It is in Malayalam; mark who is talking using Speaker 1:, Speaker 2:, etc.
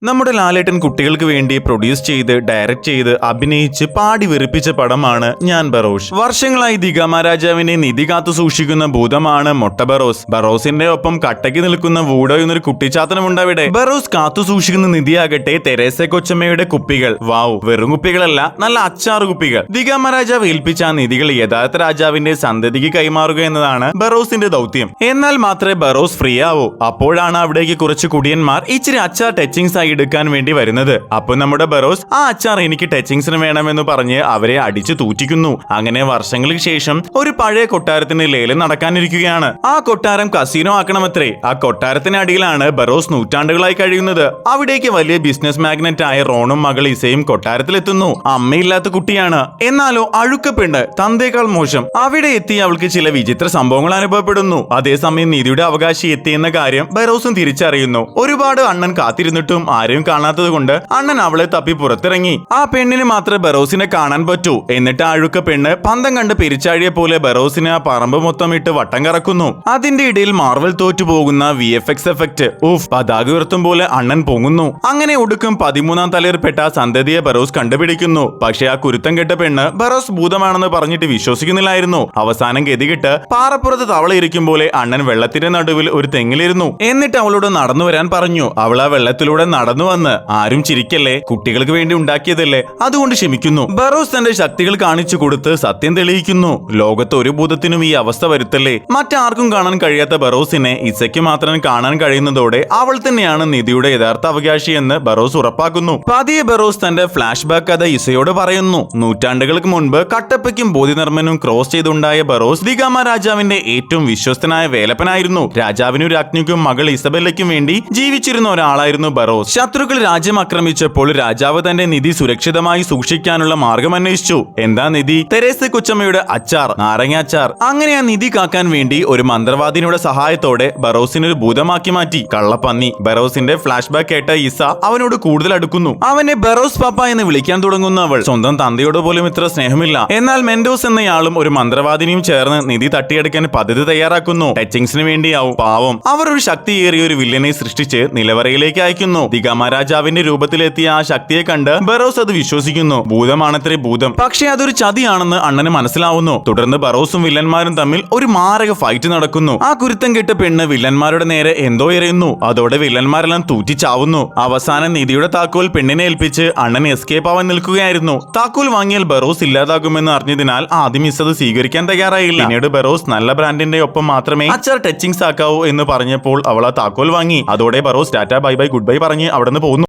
Speaker 1: നമ്മുടെ ലാലേട്ടൻ കുട്ടികൾക്ക് വേണ്ടി പ്രൊഡ്യൂസ് ചെയ്ത് ഡയറക്ട് ചെയ്ത് അഭിനയിച്ച് പാടി വെറുപ്പിച്ച പടമാണ് ഞാൻ ബറോസ്. വർഷങ്ങളായി ദിഗാമ രാജാവിനെ നിധി കാത്തു സൂക്ഷിക്കുന്ന ഭൂതമാണ് മൊട്ട ബറോസ്. ബറോസിന്റെ ഒപ്പം കട്ടയ്ക്ക് നിൽക്കുന്ന വൂഡോ എന്നൊരു കുട്ടിച്ചാത്തനമുണ്ട് അവിടെ. ബറോസ് കാത്തു സൂക്ഷിക്കുന്ന നിധിയാകട്ടെ തെരേസ കൊച്ചമ്മയുടെ കുപ്പികൾ. വാവ്, വെറും കുപ്പികളല്ല, നല്ല അച്ചാറ് കുപ്പികൾ. ദിഗാമ രാജാവ് ഏൽപ്പിച്ച ആ നിധികൾ യഥാർത്ഥ രാജാവിന്റെ സന്തതിക്ക് കൈമാറുക എന്നതാണ് ബറോസിന്റെ ദൗത്യം. എന്നാൽ മാത്രമേ ബറോസ് ഫ്രീ ആവൂ. അപ്പോഴാണ് അവിടേക്ക് കുറച്ച് കുടിയന്മാർ ഇച്ചിരി അച്ചാർ ടച്ചിങ്സ് എടുക്കാൻ വേണ്ടി വരുന്നത്. അപ്പൊ നമ്മുടെ ബറോസ് ആ അച്ചാർ എനിക്ക് ടച്ചിങ്സിന് വേണമെന്ന് പറഞ്ഞ് അവരെ അടിച്ചു തൂറ്റിക്കുന്നു. അങ്ങനെ വർഷങ്ങൾക്ക് ശേഷം ഒരു പഴയ കൊട്ടാരത്തിന്റെ ലേലം നടക്കാനിരിക്കുകയാണ്. ആ കൊട്ടാരം കസീനോ ആക്കണമത്രേ. ആ കൊട്ടാരത്തിന് അടിയിലാണ് ബറോസ് നൂറ്റാണ്ടുകളായി കഴിയുന്നത്. അവിടേക്ക് വലിയ ബിസിനസ് മാഗ്നറ്റ് ആയ റോണും മകൾ ഇസയും കൊട്ടാരത്തിലെത്തുന്നു. അമ്മയില്ലാത്ത കുട്ടിയാണ്, എന്നാലോ അഴുക്ക പെണ്ണ്, തന്തേക്കാൾ മോശം. അവിടെ എത്തി അവൾക്ക് ചില വിചിത്ര സംഭവങ്ങൾ അനുഭവപ്പെടുന്നു. അതേസമയം നിധിയുടെ അവകാശി എത്തിയെന്ന കാര്യം ബറോസും തിരിച്ചറിയുന്നു. ഒരുപാട് അണ്ണൻ കാത്തിരുന്നിട്ടും ആരെയും കാണാത്തത് കൊണ്ട് അണ്ണൻ അവളെ തപ്പി പുറത്തിറങ്ങി. ആ പെണ്ണിന് മാത്രമേ ബറോസിനെ കാണാൻ പറ്റൂ. എന്നിട്ട് ആ അഴുക്ക പെണ്ണ് പന്തം കണ്ട് പെരിച്ചാഴിയെ പോലെ ബറോസിനെ ആ പറമ്പ് മൊത്തം ഇട്ട് വട്ടം കറക്കുന്നു. അതിന്റെ ഇടയിൽ മാർവൽ തോറ്റുപോകുന്ന VFX എഫക്ട്. പതാക ഉയർത്തും പോലെ അണ്ണൻ പൊങ്ങുന്നു. അങ്ങനെ ഒടുക്കം 13-ാം തലയിൽപ്പെട്ട സന്തതിയെ ബറോസ് കണ്ടുപിടിക്കുന്നു. പക്ഷെ ആ കുരുത്തം കെട്ട പെണ്ണ് ബറോസ് ഭൂതമാണെന്ന് പറഞ്ഞിട്ട് വിശ്വസിക്കുന്നില്ലായിരുന്നു. അവസാനം ഗതികിട്ട് പാറപ്പുറത്ത് തവളയിരിക്കും പോലെ അണ്ണൻ വെള്ളത്തിന്റെ നടുവിൽ ഒരു തെങ്ങിലിരുന്നു. എന്നിട്ട് അവളോട് നടന്നു വരാൻ പറഞ്ഞു. അവൾ ആ വെള്ളത്തിലൂടെ നടന്നു വന്ന്, ആരും ചിരിക്കല്ലേ, കുട്ടികൾക്ക് വേണ്ടി ഉണ്ടാക്കിയതല്ലേ, അതുകൊണ്ട് ക്ഷമിക്കുന്നു. ബറോസ് തന്റെ ശക്തികൾ കാണിച്ചു കൊടുത്ത് സത്യം തെളിയിക്കുന്നു. ലോകത്ത് ഒരു ഭൂതത്തിനും ഈ അവസ്ഥ വരുത്തല്ലേ. മറ്റാർക്കും കാണാൻ കഴിയാത്ത ബറോസിനെ ഇസയ്ക്ക് മാത്രം കാണാൻ കഴിയുന്നതോടെ അവൾ തന്നെയാണ് നിധിയുടെ യഥാർത്ഥ അവകാശി എന്ന് ബറോസ് ഉറപ്പാക്കുന്നു. പതിയെ ബറോസ് തന്റെ ഫ്ലാഷ് ബാക്ക് കഥ ഇസയോട് പറയുന്നു. നൂറ്റാണ്ടുകൾക്ക് മുൻപ് കട്ടപ്പയ്ക്കും ബോധിധർമ്മനും ക്രോസ് ചെയ്തുണ്ടായ ബറോസ് ദിഗാമ രാജാവിന്റെ ഏറ്റവും വിശ്വസ്തനായ വേലപ്പനായിരുന്നു. രാജാവിനും രാജ്ഞിക്കും മകൾ ഇസബെല്ലയ്ക്കും വേണ്ടി ജീവിച്ചിരുന്ന ഒരാളായിരുന്നു ബറോസ്. ശത്രുക്കൾ രാജ്യം ആക്രമിച്ചപ്പോൾ രാജാവ് തന്റെ നിധി സുരക്ഷിതമായി സൂക്ഷിക്കാനുള്ള മാർഗം അന്വേഷിച്ചു. എന്താ നിധി? തെരേസ കൊച്ചമ്മയുടെ അച്ചാർ, നാരങ്ങ അച്ചാർ. അങ്ങനെ ആ നിധി കാക്കാൻ വേണ്ടി ഒരു മന്ത്രവാദിനിയുടെ സഹായത്തോടെ ബറോസിനെ ഒരു ഭൂതമാക്കി മാറ്റി. കള്ളപ്പന്നി. ബറോസിന്റെ ഫ്ലാഷ് ബാക്ക് കേട്ട ഇസ അവനോട് കൂടുതൽ അടുക്കുന്നു. അവനെ ബറോസ് പാപ്പ എന്ന് വിളിക്കാൻ തുടങ്ങുന്ന അവൾ സ്വന്തം തന്തയോട് പോലും ഇത്ര സ്നേഹമില്ല. എന്നാൽ മെൻഡോസ് എന്നയാളും ഒരു മന്ത്രവാദിനിയും ചേർന്ന് നിധി തട്ടിയെടുക്കാൻ പദ്ധതി തയ്യാറാക്കുന്നു. ടച്ചിങ്സിന് വേണ്ടിയാവും. പാവം, അവർ ഒരു ശക്തിയേറിയ ഒരു വില്ലനെ സൃഷ്ടിച്ച് നിലവറയിലേക്ക് അയക്കുന്നു. ദിഗാമ രാജാവിന്റെ രൂപത്തിലെത്തിയ ആ ശക്തിയെ കണ്ട് ബറോസ് അത് വിശ്വസിക്കുന്നു. ഭൂതമാണത്രേ ഭൂതം. പക്ഷെ അതൊരു ചതിയാണെന്ന് അണ്ണന് മനസ്സിലാവുന്നു. തുടർന്ന് ബറോസും വില്ലന്മാരും തമ്മിൽ ഒരു മാരക ഫൈറ്റ് നടക്കുന്നു. ആ കുരുത്തം കെട്ട പെണ്ണ് വില്ലന്മാരുടെ നേരെ എന്തോ എറിയുന്നു. അതോടെ വില്ലന്മാരെല്ലാം തൂറ്റിച്ചാവുന്നു. അവസാനം നിധിയുടെ താക്കോൽ പെണ്ണിനെ ഏൽപ്പിച്ച് അണ്ണൻ എസ്കേപ്പ് ആവാൻ നിൽക്കുകയായിരുന്നു. താക്കോൽ വാങ്ങിയാൽ ബറോസ് ഇല്ലാതാകുമെന്ന് അറിഞ്ഞതിനാൽ ആദ്യം മിസ് അത് സ്വീകരിക്കാൻ തയ്യാറായില്ല. പിന്നീട് ബറോസ് നല്ല ബ്രാൻഡിന്റെ ഒപ്പം മാത്രമേ അച്ചാർ ടച്ചിങ്സ് ആക്കാവൂ എന്ന് പറഞ്ഞപ്പോൾ അവൾ ആ താക്കോൽ വാങ്ങി. അതോടെ ബറോസ് ടാറ്റ ബൈ ബൈ ഗുഡ് ബൈ പറഞ്ഞ് അവിടെ നിന്ന് പോകുന്നു.